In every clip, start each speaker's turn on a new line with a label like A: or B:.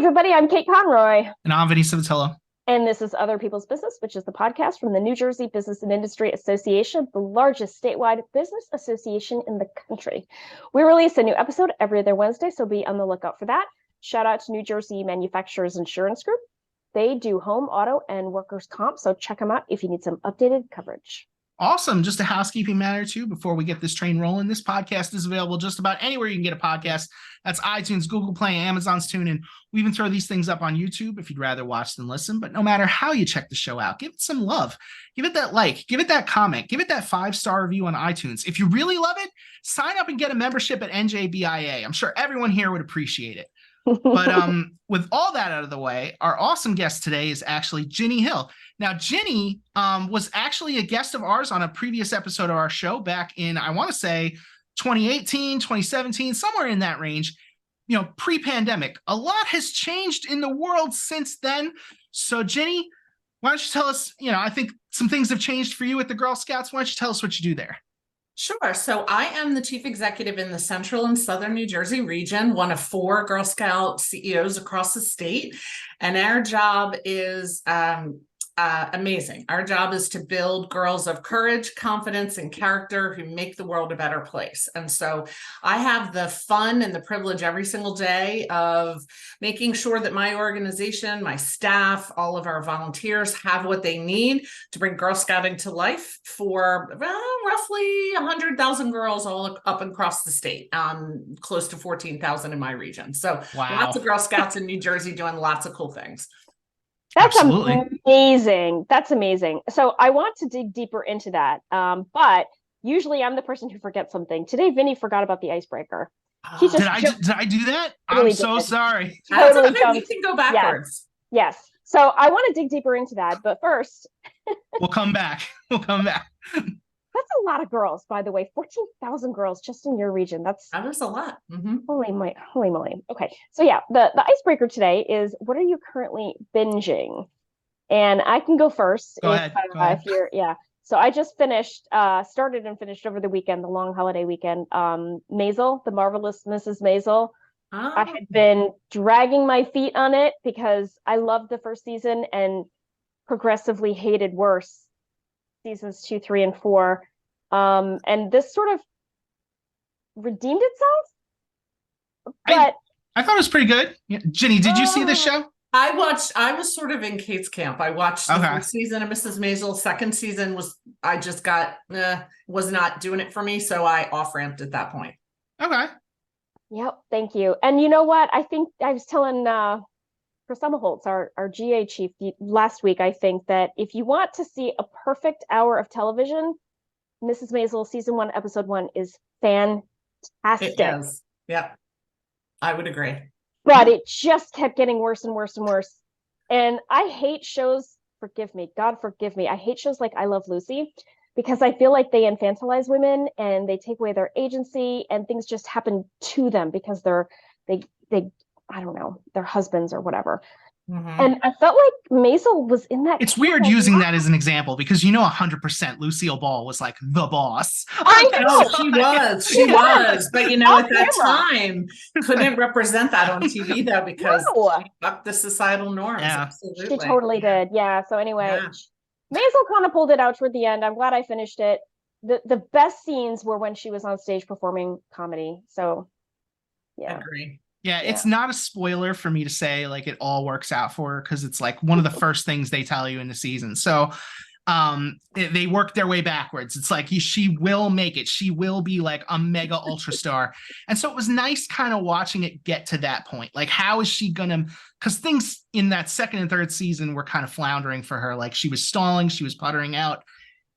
A: everybody. I'm Kate Conroy.
B: And I'm Vinny Savatello.
A: And this is Other People's Business, which is the podcast from the New Jersey Business and Industry Association, the largest statewide business association in the country. We release a new episode every other Wednesday, so be on the lookout for that. Shout out to New Jersey Manufacturers Insurance Group. They do home, auto, and workers' comp, so check them out if you need some updated coverage.
B: Awesome. Just a housekeeping matter, too, before we get this train rolling. This podcast is available just about anywhere you can get a podcast. That's iTunes, Google Play, Amazon's TuneIn. We even throw these things up on YouTube if you'd rather watch than listen. But no matter how you check the show out, give it some love. Give it that like. Give it that comment. Give it that 5-star review on iTunes. If you really love it, sign up and get a membership at NJBIA. I'm sure everyone here would appreciate it. But with all that out of the way, our awesome guest today is actually Ginny Hill. Now, Ginny was actually a guest of ours on a previous episode of our show back in, I want to say, 2018, 2017, somewhere in that range, pre-pandemic. A lot has changed in the world since then. So, Ginny, why don't you tell us, I think some things have changed for you at the Girl Scouts. Why don't you tell us what you do there?
C: Sure. So I am the chief executive in the Central and Southern New Jersey region, one of 4 Girl Scout CEOs across the state. And our job is amazing. Our job is to build girls of courage, confidence, and character who make the world a better place. And so I have the fun and the privilege every single day of making sure that my organization, my staff, all of our volunteers have what they need to bring Girl Scouting to life for roughly 100,000 girls all up and across the state, close to 14,000 in my region. So Lots of Girl Scouts in New Jersey doing lots of cool things.
A: That's Absolutely amazing. That's amazing. So I want to dig deeper into that. But usually I'm the person who forgets something. Today, Vinny forgot about the icebreaker.
B: Did I do that? I'm so sorry.
A: Totally
C: we can go backwards.
A: Yes. So I want to dig deeper into that. But first,
B: we'll come back.
A: That's a lot of girls, by the way. 14,000 girls just in your region. That
C: was a lot. Mm-hmm.
A: Holy moly. Okay. So yeah, the icebreaker today is, what are you currently binging? And I can go first.
B: Go ahead.
A: So I just started and finished over the weekend, the long holiday weekend. Maisel, The Marvelous Mrs. Maisel.
C: Oh.
A: I had been dragging my feet on it because I loved the first season and progressively hated worse seasons 2, 3, and 4. And this sort of redeemed itself. But
B: I thought it was pretty good. Yeah. Ginny, did you see this show?
C: I was sort of in Kate's camp. I watched the first season of Mrs. Maisel. Second season was not doing it for me, so I off-ramped at that point.
B: Okay.
A: Yep, thank you. And you know what? I think I was telling Priscilla Holtz, our GA chief, last week, I think that if you want to see a perfect hour of television, Mrs. Maisel season 1, episode 1 is fantastic.
C: It is. Yep. I would agree.
A: But it just kept getting worse and worse and worse. And I hate shows, forgive me, God forgive me. I hate shows like I Love Lucy because I feel like they infantilize women and they take away their agency and things just happen to them because they I don't know, their husbands or whatever. Mm-hmm. And I felt like Maisel was in that.
B: It's weird using that as an example because 100% Lucille Ball was like the boss.
A: I know.
C: She was. But at that time, couldn't represent that on TV though because she bucked the societal norms.
B: Yeah.
C: Absolutely.
A: She totally did. Yeah. So anyway, Maisel kind of pulled it out toward the end. I'm glad I finished it. The best scenes were when she was on stage performing comedy. So yeah.
C: I agree.
B: Yeah, it's not a spoiler for me to say like it all works out for her because it's like one of the first things they tell you in the season. So they work their way backwards. It's like she will make it. She will be like a mega ultra star. And so it was nice kind of watching it get to that point. Like, how is she gonna, because things in that second and third season were kind of floundering for her. Like she was stalling, she was puttering out.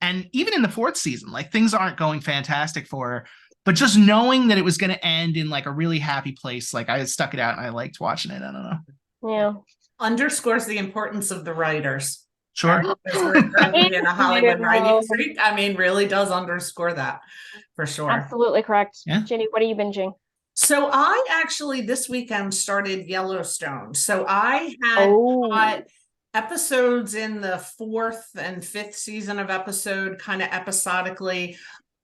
B: And even in the 4th season, like things aren't going fantastic for her. But just knowing that it was going to end in like a really happy place, like I stuck it out and I liked watching it. I don't know.
A: Yeah.
C: Underscores the importance of the writers.
B: Sure.
C: In a Hollywood writing streak, really does underscore that for sure.
A: Absolutely correct.
B: Yeah.
A: Ginny, what are you binging?
C: So I actually this weekend started Yellowstone. So I had episodes in the 4th and 5th season of episode kind of episodically.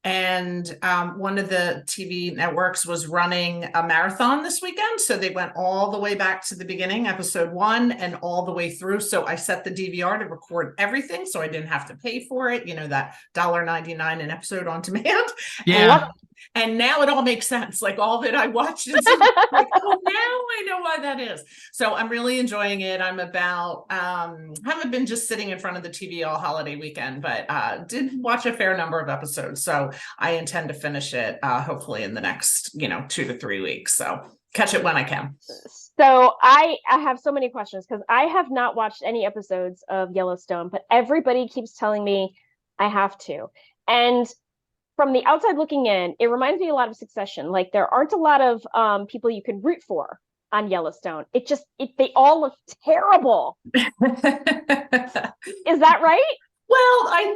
C: And one of the TV networks was running a marathon this weekend. So they went all the way back to the beginning, episode 1, and all the way through. So I set the DVR to record everything, so I didn't have to pay for it. You know, that $1.99 an episode on demand.
B: Yeah.
C: And now it all makes sense. Like all of it I watched, and so like, oh, now I know why that is. So I'm really enjoying it. I'm about haven't been just sitting in front of the TV all holiday weekend, but did watch a fair number of episodes. So I intend to finish it hopefully in the next 2 to 3 weeks. So catch it when I can.
A: So I have so many questions because I have not watched any episodes of Yellowstone, but everybody keeps telling me I have to. And from the outside looking in, it reminds me a lot of Succession. Like there aren't a lot of people you can root for on Yellowstone. They all look terrible. Is that right?
C: Well, I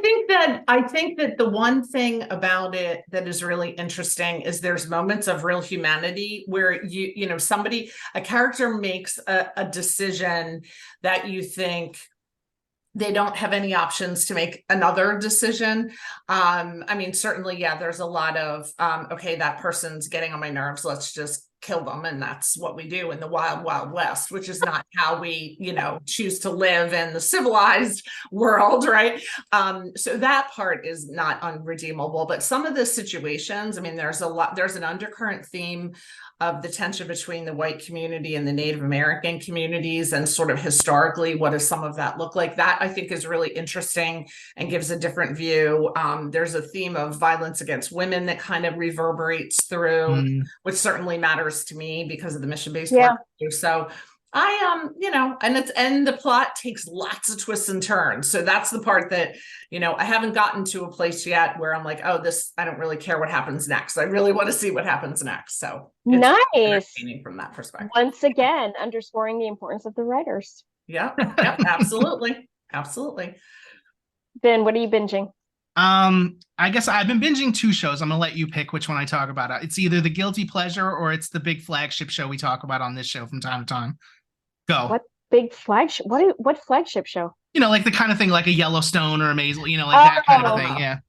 C: think that the one thing about it that is really interesting is there's moments of real humanity where a character makes a decision that you think they don't have any options to make another decision. I mean, certainly, yeah, there's a lot of, okay, that person's getting on my nerves, let's just kill them. And that's what we do in the wild, wild west, which is not how we, choose to live in the civilized world, right? So that part is not unredeemable. But some of the situations, I mean, there's an undercurrent theme of the tension between the white community and the Native American communities, and sort of historically, what does some of that look like? That I think is really interesting and gives a different view. There's a theme of violence against women that kind of reverberates through, which certainly matters to me because of the mission-based work. So and the plot takes lots of twists and turns. So that's the part that, I haven't gotten to a place yet where I'm like, oh, I don't really care what happens next. I really want to see what happens next. So
A: nice
C: from that perspective.
A: Once again, underscoring the importance of the writers.
C: Yep, absolutely. Absolutely.
A: Ben, what are you binging?
B: I guess I've been binging 2 shows. I'm gonna let you pick which one I talk about. It's either the guilty pleasure or it's the big flagship show we talk about on this show from time to time. Go.
A: What big flagship? What flagship show?
B: Like the kind of thing like a Yellowstone or a Maisel, that kind of thing. Yeah.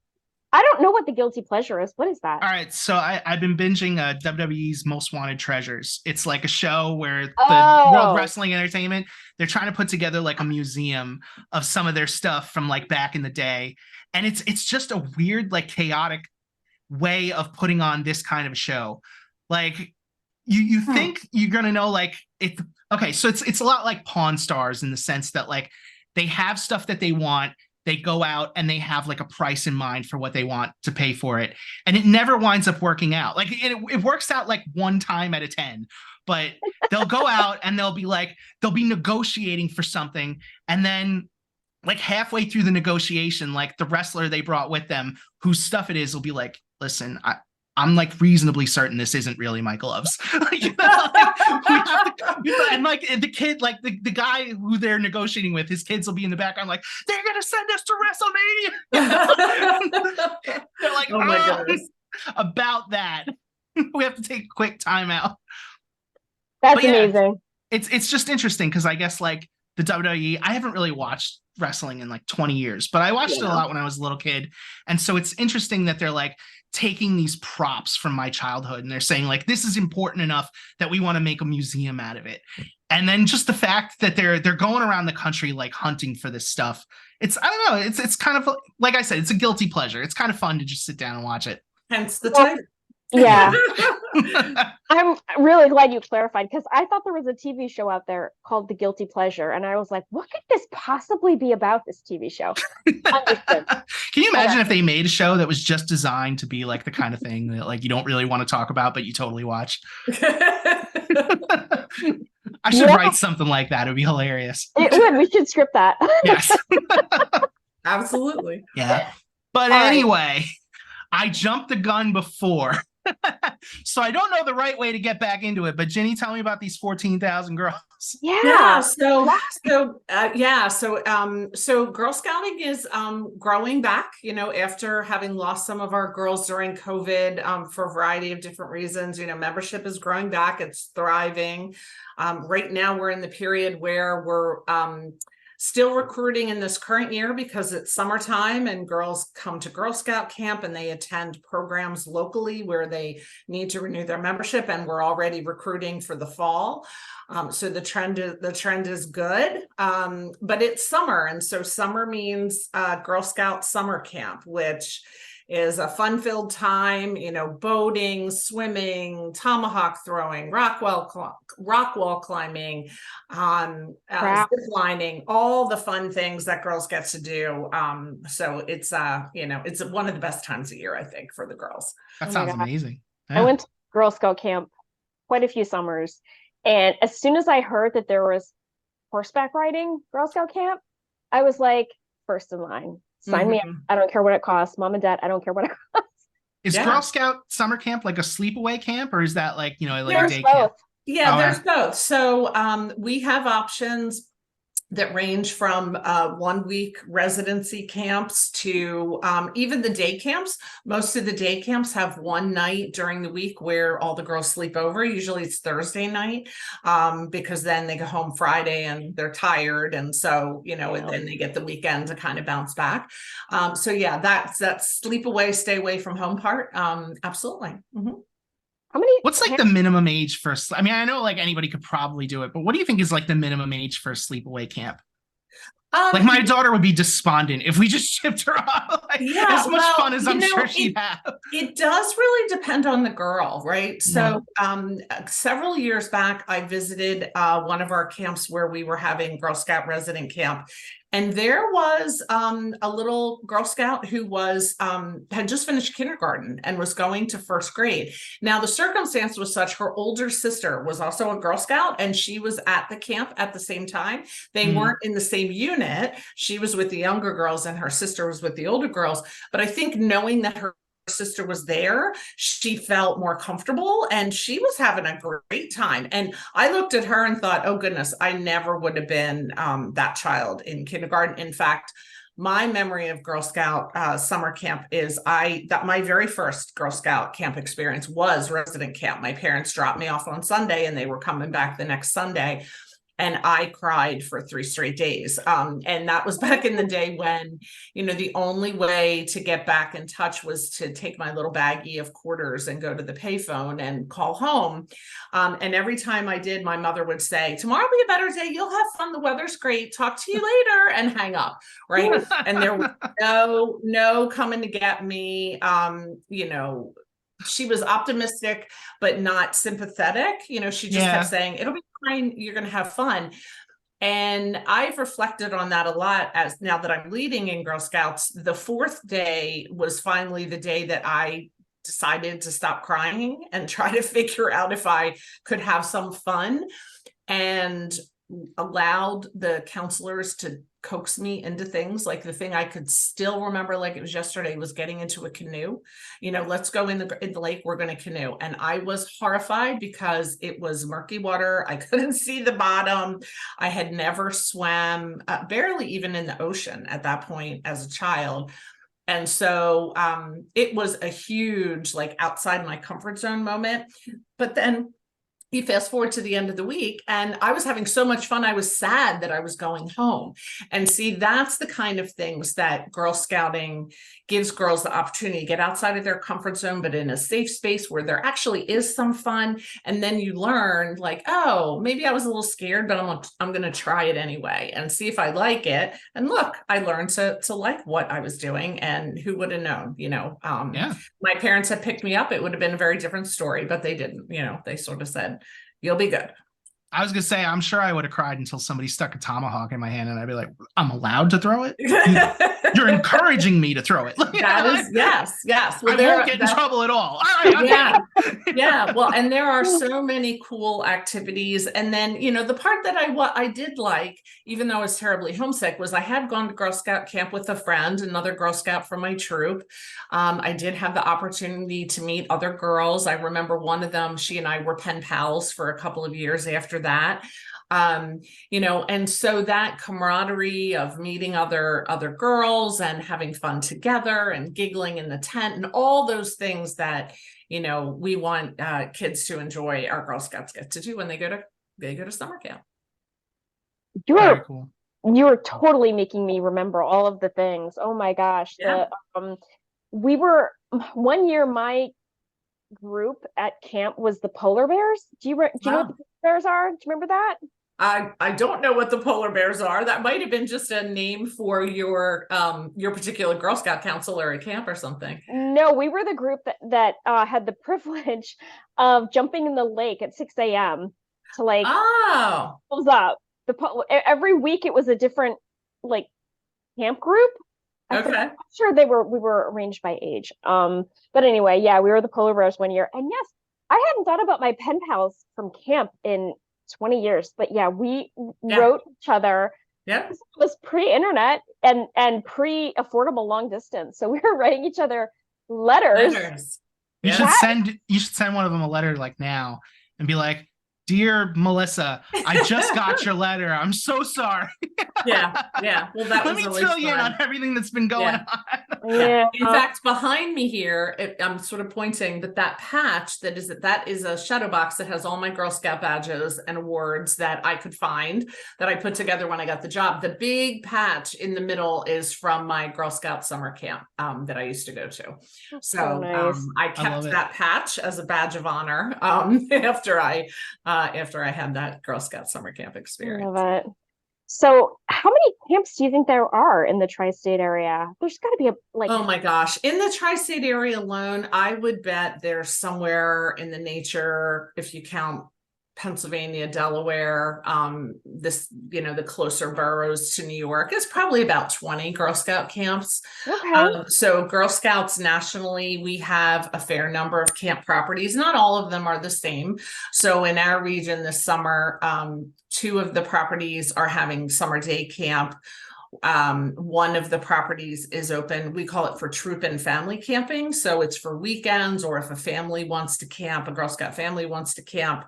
A: I don't know what the guilty pleasure is. What is that?
B: All right, so I've been binging WWE's Most Wanted Treasures. It's like a show where the World Wrestling Entertainment, they're trying to put together like a museum of some of their stuff from like back in the day. And it's just a weird, like chaotic way of putting on this kind of a show. Like you think you're gonna know like it. Okay, so it's a lot like Pawn Stars in the sense that like they have stuff that they want. They go out and they have like a price in mind for what they want to pay for it. And it never winds up working out. Like it works out like 1 time out of 10, but they'll go out and they'll be negotiating for something. And then like halfway through the negotiation, like the wrestler they brought with them, whose stuff it is, will be like, listen, I'm like reasonably certain this isn't really my gloves. And like the kid, like the guy who they're negotiating with, his kids will be in the background like, they're gonna send us to WrestleMania. They're like, oh my goodness. About that. We have to take a quick timeout.
A: That's amazing.
B: It's just interesting because I guess like the WWE, I haven't really watched wrestling in like 20 years, but I watched it a lot when I was a little kid. And so it's interesting that they're like taking these props from my childhood and they're saying like, this is important enough that we want to make a museum out of it. And then just the fact that they're going around the country like hunting for this stuff. I don't know. It's kind of like I said, it's a guilty pleasure. It's kind of fun to just sit down and watch it.
C: Hence the title.
A: Yeah. I'm really glad you clarified because I thought there was a TV show out there called The Guilty Pleasure. And I was like, what could this possibly be about, this TV show?
B: Can you imagine if they made a show that was just designed to be like the kind of thing that like you don't really want to talk about, but you totally watch? I should write something like that. It would be hilarious.
A: It would. We should script that.
B: Yes.
C: Absolutely.
B: Yeah. But anyway, I jumped the gun before. So I don't know the right way to get back into it, but Ginny, tell me about these 14,000 girls.
A: Yeah.
C: So Girl Scouting is growing back, after having lost some of our girls during COVID for a variety of different reasons. Membership is growing back. It's thriving. Right now we're in the period where we're Still recruiting in this current year because it's summertime and girls come to Girl Scout camp and they attend programs locally where they need to renew their membership, and we're already recruiting for the fall. So the trend is good, but it's summer, and so summer means Girl Scout summer camp, which is a fun-filled time, boating, swimming, tomahawk throwing, rock wall climbing, zip lining, all the fun things that girls get to do. So it's it's one of the best times of year, I think, for the girls.
B: That sounds amazing.
A: Yeah. I went to Girl Scout camp quite a few summers, and as soon as I heard that there was horseback riding Girl Scout camp, I was like, first in line. Sign me up. I don't care what it costs. Mom and Dad, I don't care what it costs.
B: Is Girl Scout summer camp like a sleepaway camp, or is that like, like
A: there's
B: a day
A: both.
B: camp?
C: Yeah, there's both. So we have options that range from 1 week residency camps to even the day camps. Most of the day camps have one night during the week where all the girls sleep over. Usually it's Thursday night, because then they go home Friday and they're tired. And so, and then they get the weekend to kind of bounce back. So yeah, that's sleep away, stay away from home part. Absolutely.
B: What's like the minimum age for, I mean, I know like anybody could probably do it, but what do you think is like the minimum age for a sleepaway camp? Like my daughter would be despondent if we just shipped her off. As much fun as I'm sure she'd have. It
C: does really depend on the girl, right? So several years back, I visited one of our camps where we were having Girl Scout resident camp. And there was a little Girl Scout who was had just finished kindergarten and was going to first grade. Now, the circumstance was such, her older sister was also a Girl Scout, and she was at the camp at the same time. They weren't in the same unit. She was with the younger girls and her sister was with the older girls. But I think knowing that her sister was there, she felt more comfortable and she was having a great time. And I looked at her and thought, oh goodness, I never would have been that child in kindergarten. In fact, my memory of Girl Scout summer camp is that my very first Girl Scout camp experience was resident camp. My parents dropped me off on Sunday and they were coming back the next Sunday. And I cried for 3 straight days. And that was back in the day when, the only way to get back in touch was to take my little baggie of quarters and go to the payphone and call home. And every time I did, my mother would say, tomorrow will be a better day. You'll have fun. The weather's great. Talk to you later, and hang up. Right. And there was no coming to get me. She was optimistic, but not sympathetic. She just kept saying, it'll be fine. You're going to have fun. And I've reflected on that a lot as now that I'm leading in Girl Scouts. The 4th day was finally the day that I decided to stop crying and try to figure out if I could have some fun, and allowed the counselors to coax me into things. Like the thing I could still remember like it was yesterday was getting into a canoe. Let's go in the lake, we're going to canoe. And I was horrified because it was murky water. I couldn't see the bottom. I had never swam, barely even in the ocean at that point as a child. And so it was a huge, like, outside my comfort zone moment. But then you fast forward to the end of the week and I was having so much fun. I was sad that I was going home. And see, that's the kind of things that Girl Scouting gives girls the opportunity to get outside of their comfort zone, but in a safe space where there actually is some fun. And then you learn like, oh, maybe I was a little scared, but I'm going to try it anyway and see if I like it. And look, I learned to like what I was doing, and who would have known, my parents had picked me up. It would have been a very different story, but they didn't, they sort of said, you'll be good.
B: I was going to say, I'm sure I would have cried until somebody stuck a tomahawk in my hand and I'd be like, I'm allowed to throw it? You're encouraging me to throw it.
C: That is, yes.
B: Well, I won't get in trouble at all.
C: Yeah. Well, and there are so many cool activities. And then, the part that I did like, even though I was terribly homesick, was I had gone to Girl Scout camp with a friend, another Girl Scout from my troop. I did have the opportunity to meet other girls. I remember one of them, she and I were pen pals for a couple of years after that. And so that camaraderie of meeting other girls and having fun together and giggling in the tent and all those things that, we want kids to enjoy, our Girl Scouts get to do when they go to summer camp.
A: You are you are totally making me remember all of the things. Oh my gosh.
C: Yeah.
A: We were one year, my group at camp was the polar bears. Do you know what the
C: Wow.
A: polar bears are? Do you remember that?
C: I don't know what the polar bears are. That might have been just a name for your particular Girl Scout counselor at camp or something.
A: No, we were the group that had the privilege of jumping in the lake at 6 a.m. to like
C: Oh,
A: close up. Every week it was a different like camp group.
C: okay.
A: I'm sure we were arranged by age. But anyway, yeah, we were the polar bears one year. And yes, I hadn't thought about my pen pals from camp in 20 years. But yeah, we
C: Yeah.
A: wrote each other.
C: Yeah.
A: This was pre-internet and pre-affordable long distance. So we were writing each other letters.
C: Letters.
B: You
C: Yeah.
B: should send one of them a letter like now and be like, "Dear Melissa, I just got your letter. I'm so sorry.
C: Yeah. Yeah. Well, that
B: Let
C: was
B: me
C: really
B: fill you in
C: fun.
B: on everything that's been going
C: Yeah.
B: on."
A: Yeah.
C: In fact, behind me here, I'm sort of pointing that patch that is a shadow box that has all my Girl Scout badges and awards that I could find that I put together when I got the job. The big patch in the middle is from my Girl Scout summer camp that I used to go to. So
A: nice.
C: I
B: I
C: kept
B: love it.
C: that patch as a badge of honor after I had that Girl Scout summer camp
A: I
C: experience.
A: love it. So, how many camps do you think there are in the tri-state area? There's got to be
C: Oh my gosh. In the tri-state area alone, I would bet there's somewhere in the nature, if you count Pennsylvania, Delaware, the closer boroughs to New York, is probably about 20 Girl Scout camps.
A: okay.
C: So Girl Scouts nationally, we have a fair number of camp properties. Not all of them are the same. So in our region this summer, 2 of the properties are having summer day camp. One of the properties is open. We call it for troop and family camping. So it's for weekends, or if a family wants to camp, a Girl Scout family wants to camp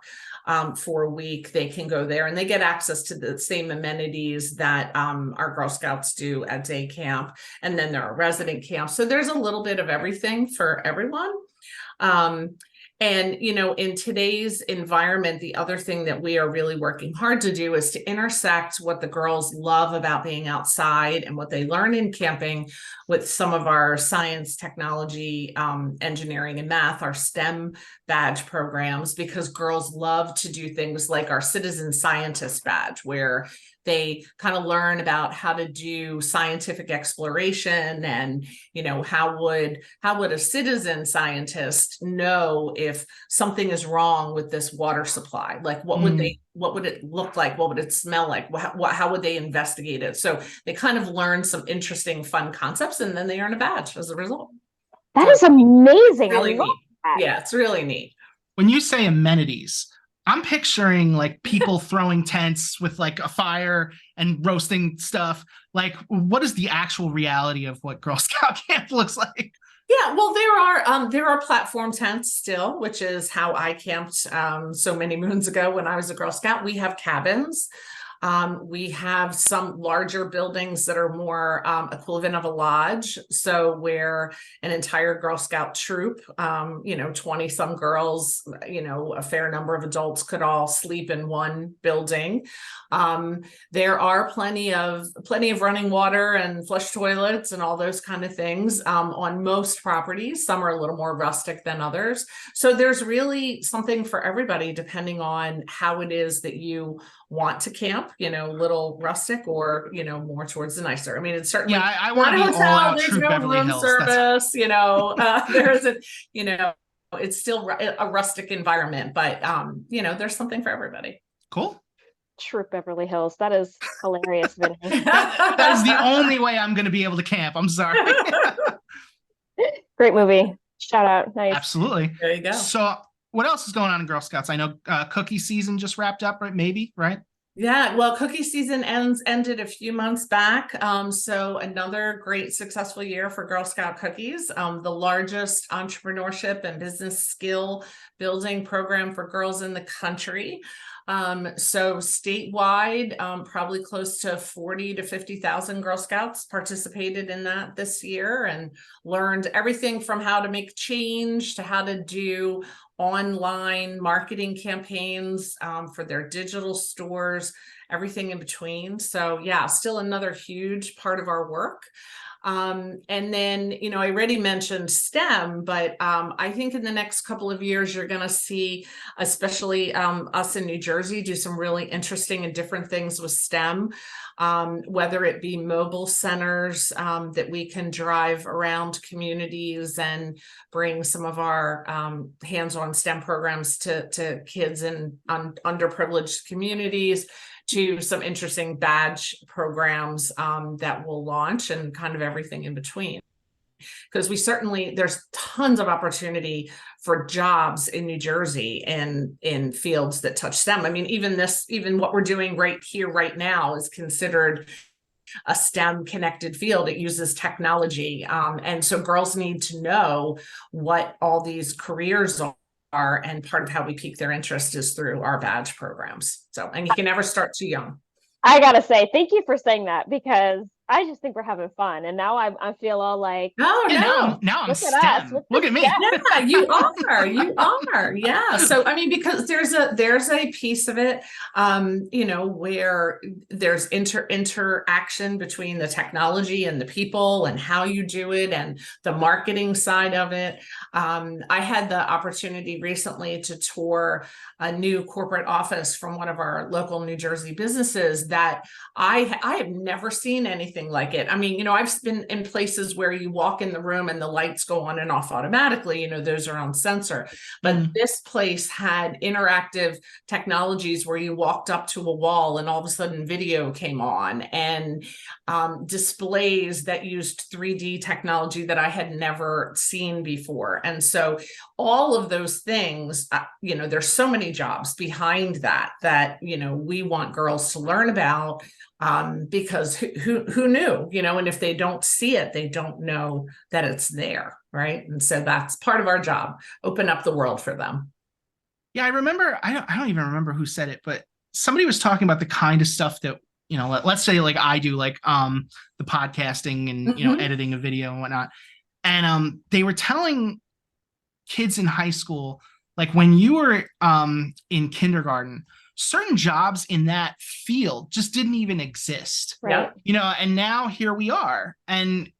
C: for a week, they can go there and they get access to the same amenities that our Girl Scouts do at day camp. And then there are resident camps. So there's a little bit of everything for everyone. And, in today's environment, the other thing that we are really working hard to do is to intersect what the girls love about being outside and what they learn in camping with some of our science, technology, engineering, and math, our STEM badge programs, because girls love to do things like our citizen scientist badge, where they kind of learn about how to do scientific exploration and, how would a citizen scientist know if something is wrong with this water supply? Like what would it look like? What would it smell like? How would they investigate it? So they kind of learn some interesting, fun concepts, and then they earn a badge as a result.
A: That is amazing.
C: Really
A: I love
C: neat.
A: that.
C: Yeah, it's really neat.
B: When you say amenities, I'm picturing like people throwing tents with like a fire and roasting stuff. Like, what is the actual reality of what Girl Scout camp looks like?
C: Yeah, well, there are platform tents still, which is how I camped so many moons ago when I was a Girl Scout. We have cabins. We have some larger buildings that are more equivalent of a lodge. So where an entire Girl Scout troop, 20 some girls, a fair number of adults could all sleep in one building. There are plenty of running water and flush toilets and all those kind of things on most properties. Some are a little more rustic than others. So there's really something for everybody, depending on how it is that you want to camp, little rustic or, more towards the nicer. I mean, it's certainly
B: I want to be
C: hotel,
B: all out
C: there's
B: Troop
C: no
B: Beverly
C: room
B: Hills.
C: service, there isn't, it's still a rustic environment, but, there's something for everybody.
B: Cool.
A: Troop Beverly Hills. That is hilarious, Vinny.
B: That is the only way I'm going to be able to camp. I'm sorry.
A: Great movie. Shout out. Nice.
B: Absolutely.
C: There you go.
B: So what else is going on in Girl Scouts? I know cookie season just wrapped up, right? Maybe, right?
C: Yeah, well, cookie season ended a few months back. So another great successful year for Girl Scout cookies, the largest entrepreneurship and business skill building program for girls in the country. So statewide, probably close to 40 to 50,000 Girl Scouts participated in that this year and learned everything from how to make change to how to do online marketing campaigns for their digital stores, everything in between. So yeah, still another huge part of our work. And then, I already mentioned STEM, but I think in the next couple of years, you're going to see, especially us in New Jersey, do some really interesting and different things with STEM, whether it be mobile centers that we can drive around communities and bring some of our hands-on STEM programs to kids in underprivileged communities, to some interesting badge programs that we'll launch, and kind of everything in between. Because there's tons of opportunity for jobs in New Jersey and in fields that touch STEM. I mean, even what we're doing right here, right now is considered a STEM connected field. It uses technology. And so girls need to know what all these careers are, and part of how we pique their interest is through our badge programs. So, and you can never start too young.
A: I gotta say, thank you for saying that, because I just think we're having fun, and now I feel all like,
C: oh
B: yeah,
C: no,
B: now I'm
A: look
B: STEM.
A: at us,
B: Look at me.
C: Yeah, you are. Yeah. So I mean, because there's a piece of it, where there's interaction between the technology and the people and how you do it and the marketing side of it. I had the opportunity recently to tour a new corporate office from one of our local New Jersey businesses that I have never seen anything like it. I mean, I've been in places where you walk in the room and the lights go on and off automatically, those are on sensor. But this place had interactive technologies where you walked up to a wall and all of a sudden video came on, and displays that used 3D technology that I had never seen before. And so all of those things, there's so many jobs behind that we want girls to learn about, because who knew, and if they don't see it, they don't know that it's there, right? And so that's part of our job, open up the world for them.
B: Yeah, I remember, I don't even remember who said it, but somebody was talking about the kind of stuff that, let's say like I do, like the podcasting and editing a video and whatnot. And they were telling kids in high school, like when you were in kindergarten, certain jobs in that field just didn't even exist.
A: right.
B: And now here we are, and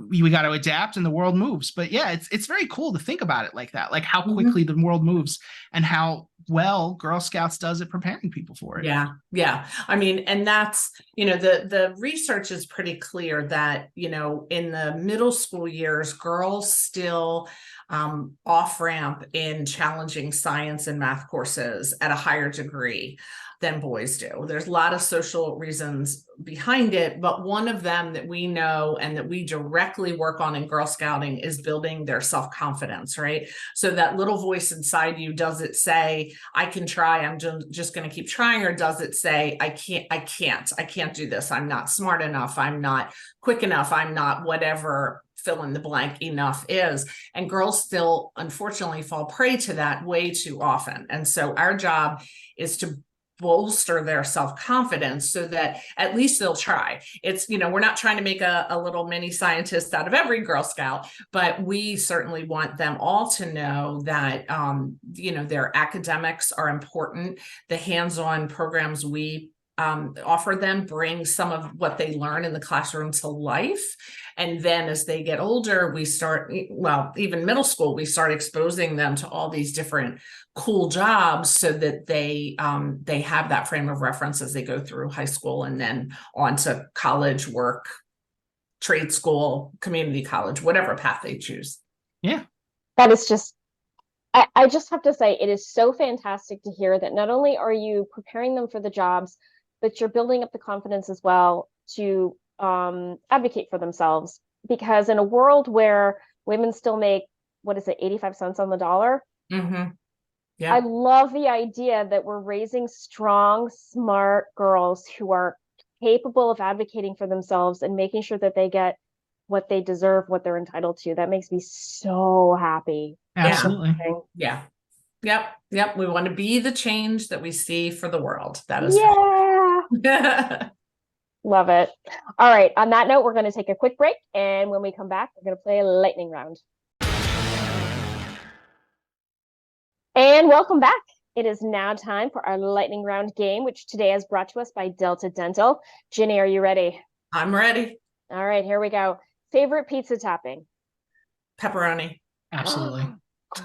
B: we got to adapt, and the world moves. But yeah, it's very cool to think about it like that, like how quickly the world moves and how well Girl Scouts does at preparing people for it.
C: Yeah. I mean, and that's, the research is pretty clear that, in the middle school years, girls still off ramp in challenging science and math courses at a higher degree than boys do. There's a lot of social reasons behind it, but one of them that we know and that we directly work on in Girl Scouting is building their self-confidence, right? So that little voice inside you, does it say, I can try, I'm just going to keep trying, or does it say, I can't do this, I'm not smart enough, I'm not quick enough, I'm not whatever fill in the blank enough is. And girls still unfortunately fall prey to that way too often. And so our job is to bolster their self-confidence so that at least they'll try. It's, we're not trying to make a little mini scientist out of every Girl Scout, but we certainly want them all to know that, their academics are important. The hands-on programs we offer them bring some of what they learn in the classroom to life. And then as they get older, we start, even middle school, we start exposing them to all these different cool jobs so that they have that frame of reference as they go through high school and then on to college, work, trade school, community college, whatever path they choose.
B: Yeah.
A: That is just, I just have to say, it is so fantastic to hear that not only are you preparing them for the jobs, but you're building up the confidence as well to advocate for themselves. Because in a world where women still make, 85 cents on the dollar?
C: Yeah.
A: I love the idea that we're raising strong, smart girls who are capable of advocating for themselves and making sure that they get what they deserve, what they're entitled to. That makes me so happy.
B: Absolutely.
C: Yeah. Yep. We want to be the change that we see for the world. That is
A: Yeah. Love it. All right. On that note, we're going to take a quick break. And when we come back, we're going to play a lightning round. And welcome back. It is now time for our lightning round game, which today is brought to us by Delta Dental. Ginny, are you ready?
C: I'm ready.
A: All right, here we go. Favorite pizza topping?
C: Pepperoni.
B: Absolutely.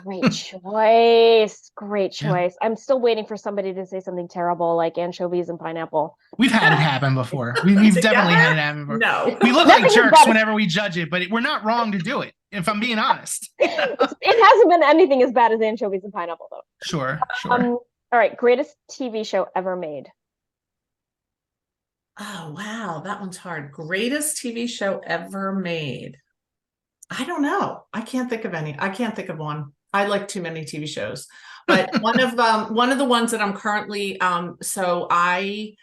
A: Great choice. Great choice. Yeah. I'm still waiting for somebody to say something terrible like anchovies and pineapple.
B: We've had it happen before. We've definitely had it happen before.
C: No.
B: We look like jerks whenever we judge it, but we're not wrong to do it, if I'm being honest.
A: It hasn't been anything as bad as anchovies and pineapple, though.
B: Sure.
A: All right. Greatest TV show ever made?
C: Oh, wow. That one's hard. Greatest TV show ever made. I don't know. I can't think of any. I can't think of one. I like too many TV shows, but one of the ones that I'm currently, so I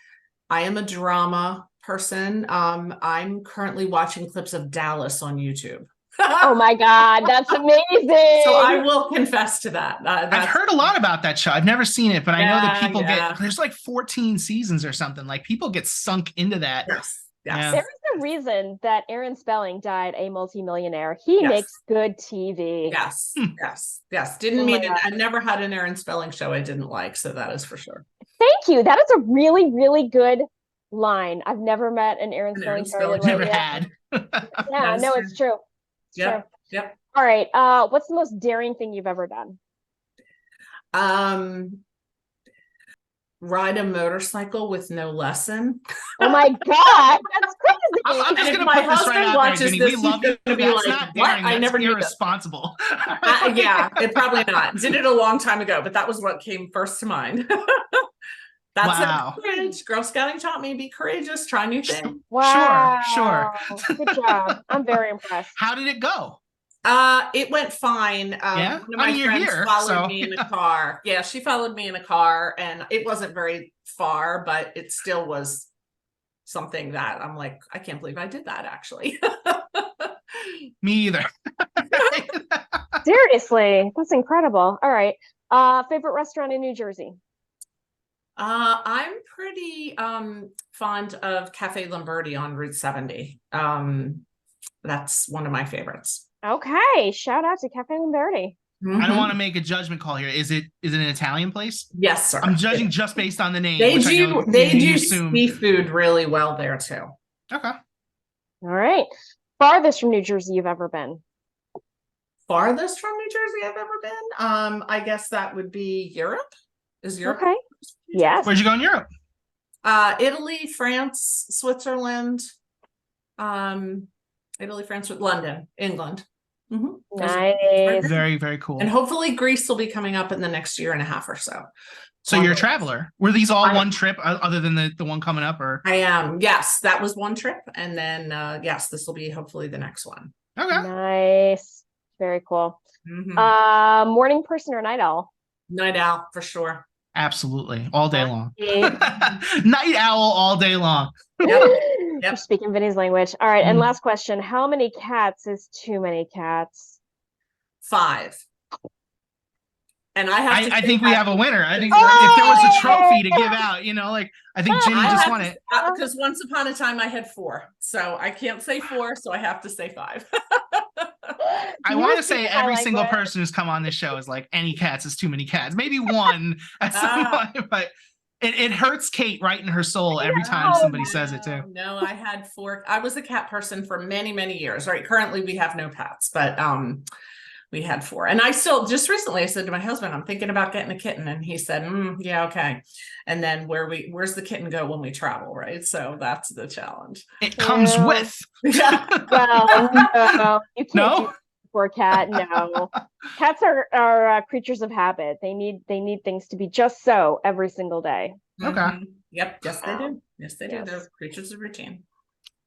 C: am a drama person. I'm currently watching clips of Dallas on YouTube.
A: Oh my God, that's amazing.
C: So I will confess to that.
B: I've heard a lot about that show. I've never seen it, but I know that people there's like 14 seasons or something. Like people get sunk into that.
C: Yes.
B: Yeah.
A: There is a reason that Aaron Spelling died a multimillionaire. He makes good TV.
C: Yes. Didn't mean it. I never had an Aaron Spelling show I didn't like, so that is for sure.
A: Thank you. That is a really, really good line. I've never met an Aaron Spelling show.
B: Never had.
A: Yeah, no, it's true.
C: Yep.
A: All right. What's the most daring thing you've ever done?
C: Ride a motorcycle with no lesson.
A: Oh my God, that's crazy.
B: I'm just gonna put this right out there, Ginny. We love you. That's not daring.
C: I never knew
B: irresponsible.
C: Yeah, it probably not. Did it a long time ago, but that was what came first to mind. That's courage. Girl Scouting taught me be courageous, try new things.
A: Wow.
B: Sure.
A: Good job. I'm very impressed.
B: How did it go?
C: It went fine. One of my friends followed me in a car. Yeah, she followed me in a car, and it wasn't very far, but it still was something that I'm like, I can't believe I did that actually.
B: Me either.
A: Seriously, that's incredible. All right. Favorite restaurant in New Jersey?
C: I'm pretty fond of Cafe Lombardi on Route 70. That's one of my favorites.
A: Okay, shout out to Cafe Lombardi.
B: I don't want to make a judgment call here. Is it an Italian place?
C: Yes, sir.
B: I'm judging just based on the name.
C: They do seafood really well there too.
B: Okay.
A: All right. Farthest from New Jersey you've ever been?
C: Farthest from New Jersey I've ever been? I guess that would be Europe. Is Europe?
A: Okay. Yes.
B: Where'd you go in Europe?
C: Italy, France, Switzerland. Italy, France, London, England.
A: Nice.
B: Very, very cool.
C: And hopefully Greece will be coming up in the next year and a half or so.
B: So you're a traveler. Were these all one trip other than the one coming up? Or
C: I am. Yes, that was one trip. And then, yes, this will be hopefully the next one.
B: Okay.
A: Nice. Very cool. Morning person or night owl?
C: Night owl, for sure.
B: Absolutely. All day long. Night owl all day long.
A: Yep. Speaking Vinny's language. All right. And last question. How many cats is too many cats?
C: 5. And I
B: think we have a winner. I think if there was a trophy to give out, I think Ginny just won it.
C: Because once upon a time I had 4. So I can't say 4, so I have to say 5.
B: I want to say every single person who's come on this show is like, any cats is too many cats. Maybe one at some point, but it hurts Kate right in her soul every time somebody says it too.
C: No, I had 4. I was a cat person for many, many years. Right. Currently we have no pets, but we had 4. And I still, just recently I said to my husband, I'm thinking about getting a kitten. And he said, yeah, okay. And then where's the kitten go when we travel? Right. So that's the challenge.
B: It comes with.
C: Yeah.
A: Well, no, you can't do for a cat. No, cats are creatures of habit. They need things to be just so every single day.
B: Okay.
C: Yep. Yes, they do. Yes, they do. They're creatures of routine.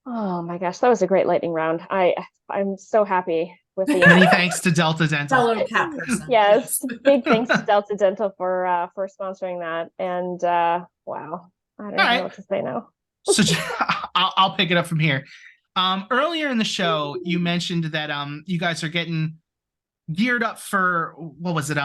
A: Oh my gosh, that was a great lightning round. I'm so happy with the
B: many thanks to Delta Dental.
C: Fellow cat person.
A: Yes, big thanks to Delta Dental for sponsoring that. And wow, I don't know what to say now.
B: So I'll pick it up from here. Earlier in the show, you mentioned that you guys are getting geared up for, what was it?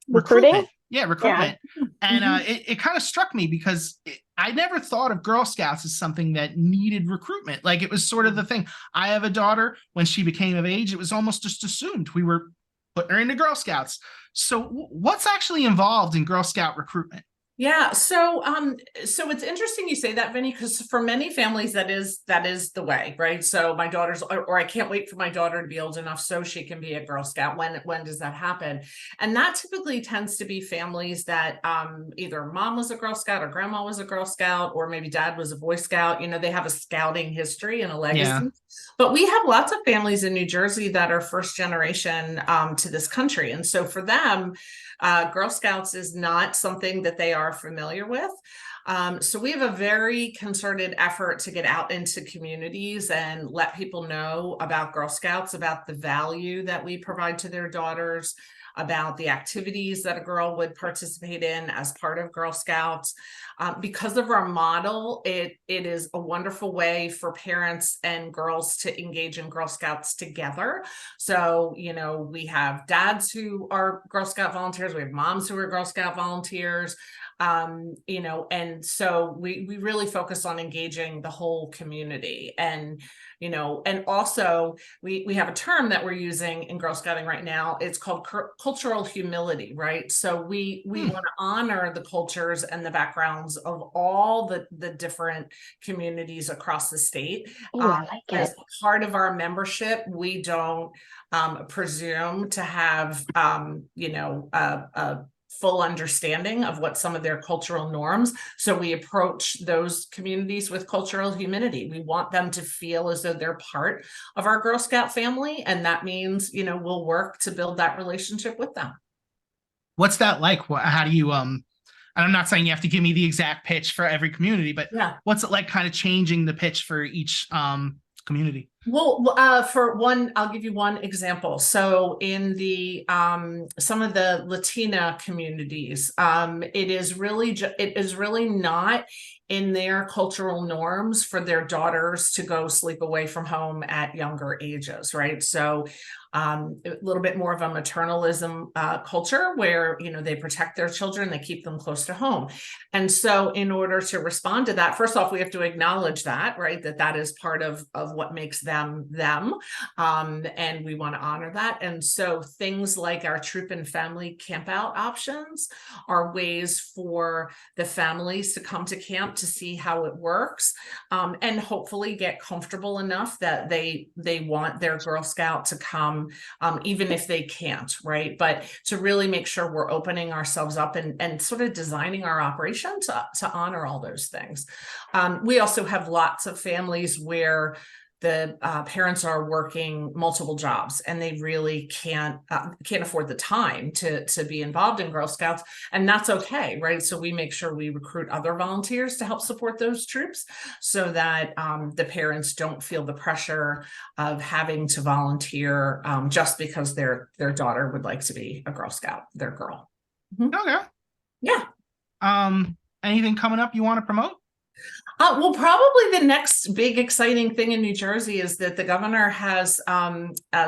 A: Recruiting?
B: Yeah, recruitment.
A: Yeah.
B: And it kind of struck me because I never thought of Girl Scouts as something that needed recruitment. Like it was sort of the thing. I have a daughter. When she became of age, it was almost just assumed we were putting her into Girl Scouts. So what's actually involved in Girl Scout recruitment?
C: Yeah, so it's interesting you say that, Vinny, because for many families that is the way, right? So my daughter's, or I can't wait for my daughter to be old enough so she can be a Girl Scout. When does that happen? And that typically tends to be families that either mom was a Girl Scout or grandma was a Girl Scout, or maybe dad was a Boy Scout. You know, they have a scouting history and a legacy.
B: Yeah.
C: But we have lots of families in New Jersey that are first generation to this country, and so for them, Girl Scouts is not something that they are familiar with. So we have a very concerted effort to get out into communities and let people know about Girl Scouts, about the value that we provide to their daughters, about the activities that a girl would participate in as part of Girl Scouts. Because of our model, it is a wonderful way for parents and girls to engage in Girl Scouts together. So, you know, we have dads who are Girl Scout volunteers, we have moms who are Girl Scout volunteers, you know, and so we really focus on engaging the whole community. And you know, and also we have a term that we're using in Girl Scouting right now. It's called cultural humility, right? So we want to honor the cultures and the backgrounds of all the different communities across the state.
A: Oh, I like it.
C: As part of our membership, we don't presume to have you know, a full understanding of what some of their cultural norms. So we approach those communities with cultural humility. We want them to feel as though they're part of our Girl Scout family. And that means, you know, we'll work to build that relationship with them.
B: What's that like? How do you, and I'm not saying you have to give me the exact pitch for every community, but
C: Yeah.
B: What's it like kind of changing the pitch for each community?
C: Well, for one, I'll give you one example. So in the some of the Latina communities, it is really not in their cultural norms for their daughters to go sleep away from home at younger ages, right? So a little bit more of a maternalism culture where, you know, they protect their children, they keep them close to home. And so in order to respond to that, first off, we have to acknowledge that, right? That is part of what makes them them. And we want to honor that. And so things like our troop and family camp out options are ways for the families to come to camp to see how it works, and hopefully get comfortable enough that they want their Girl Scout to come, even if they can't, right? But to really make sure we're opening ourselves up and sort of designing our operation to honor all those things. We also have lots of families where the parents are working multiple jobs and they really can't afford the time to be involved in Girl Scouts, and that's okay, right? So we make sure we recruit other volunteers to help support those troops so that the parents don't feel the pressure of having to volunteer just because their daughter would like to be a Girl Scout, their girl.
B: Mm-hmm. Okay.
C: Yeah.
B: Anything coming up you want to promote?
C: Well, probably the next big exciting thing in New Jersey is that the governor has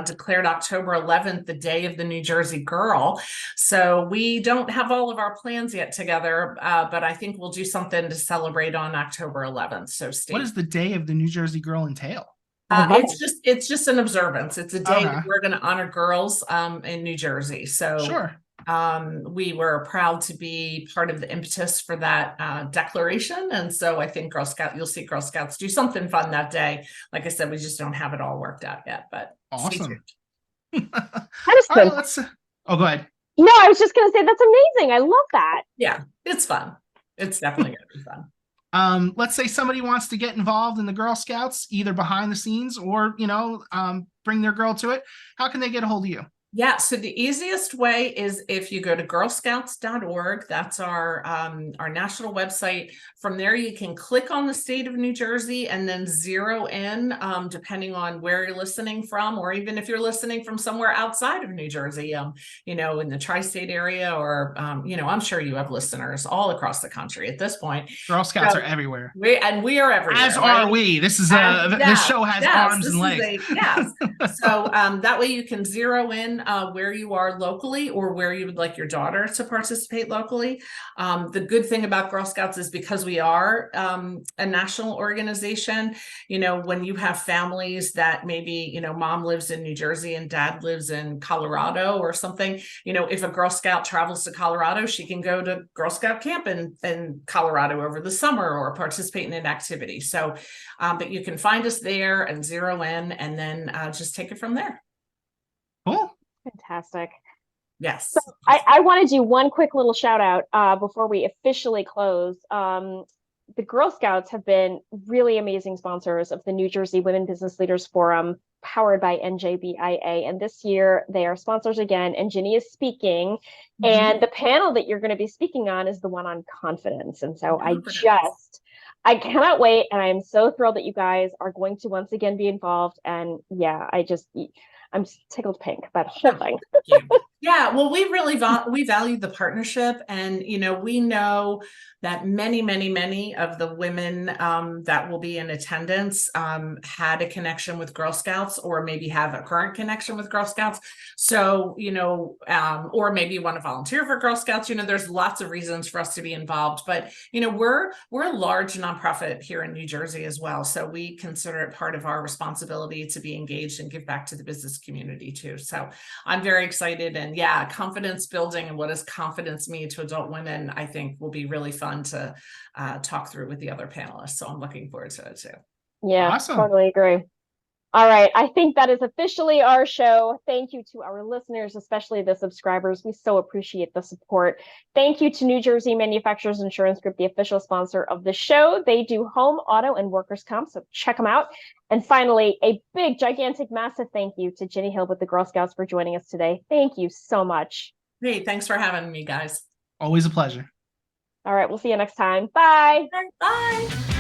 C: declared October 11th the Day of the New Jersey Girl. So we don't have all of our plans yet together, but I think we'll do something to celebrate on October 11th. So stay.
B: What does the Day of the New Jersey Girl entail?
C: It's just an observance. It's a day that we're going to honor girls in New Jersey. So
B: sure.
C: We were proud to be part of the impetus for that declaration. And so I think you'll see Girl Scouts do something fun that day. Like I said, we just don't have it all worked out yet, but
B: awesome.
A: All right,
B: go ahead.
A: No, I was just going to say, that's amazing. I love that.
C: Yeah, it's fun. It's definitely going to be fun.
B: Let's say somebody wants to get involved in the Girl Scouts, either behind the scenes or, you know, bring their girl to it. How can they get a hold of you?
C: Yeah, so the easiest way is if you go to girlscouts.org. That's our national website. From there, you can click on the state of New Jersey and then zero in, depending on where you're listening from, or even if you're listening from somewhere outside of New Jersey, you know, in the tri-state area, or, you know, I'm sure you have listeners all across the country at this point.
B: Girl Scouts are everywhere.
C: We are everywhere.
B: As right? Are we. This is this show has arms and legs.
C: Yes. So that way you can zero in in where you are locally or where you would like your daughter to participate locally. The good thing about Girl Scouts is because we are a national organization, you know, when you have families that maybe, you know, mom lives in New Jersey and dad lives in Colorado or something, you know, if a Girl Scout travels to Colorado, she can go to Girl Scout camp in Colorado over the summer or participate in an activity. So, but you can find us there and zero in and then just take it from there.
B: Cool.
A: Fantastic.
C: Yes.
A: So I want to do one quick little shout out before we officially close. The Girl Scouts have been really amazing sponsors of the New Jersey Women Business Leaders Forum, powered by NJBIA. And this year they are sponsors again, and Ginny is speaking.
C: Mm-hmm.
A: And the panel that you're going to be speaking on is the one on confidence. And so I cannot wait. And I am so thrilled that you guys are going to once again be involved. And yeah, I'm tickled pink about the whole thing.
C: Yeah, well, we really we value the partnership, and you know, we know that many of the women that will be in attendance had a connection with Girl Scouts, or maybe have a current connection with Girl Scouts. So, you know, or maybe want to volunteer for Girl Scouts. You know, there's lots of reasons for us to be involved, but you know, we're a large nonprofit here in New Jersey as well, so we consider it part of our responsibility to be engaged and give back to the business community too. So I'm very excited. And yeah, confidence building and what does confidence mean to adult women, I think will be really fun to talk through with the other panelists. So I'm looking forward to it too.
A: Yeah,
B: Awesome.
A: Totally agree. All right. I think that is officially our show. Thank you to our listeners, especially the subscribers. We so appreciate the support. Thank you to New Jersey Manufacturers Insurance Group, the official sponsor of the show. They do home, auto, and workers' comp, so check them out. And finally, a big, gigantic, massive thank you to Ginny Hill with the Girl Scouts for joining us today. Thank you so much.
C: Hey, thanks for having me, guys.
B: Always a pleasure.
A: All right. We'll see you next time. Bye.
C: Bye.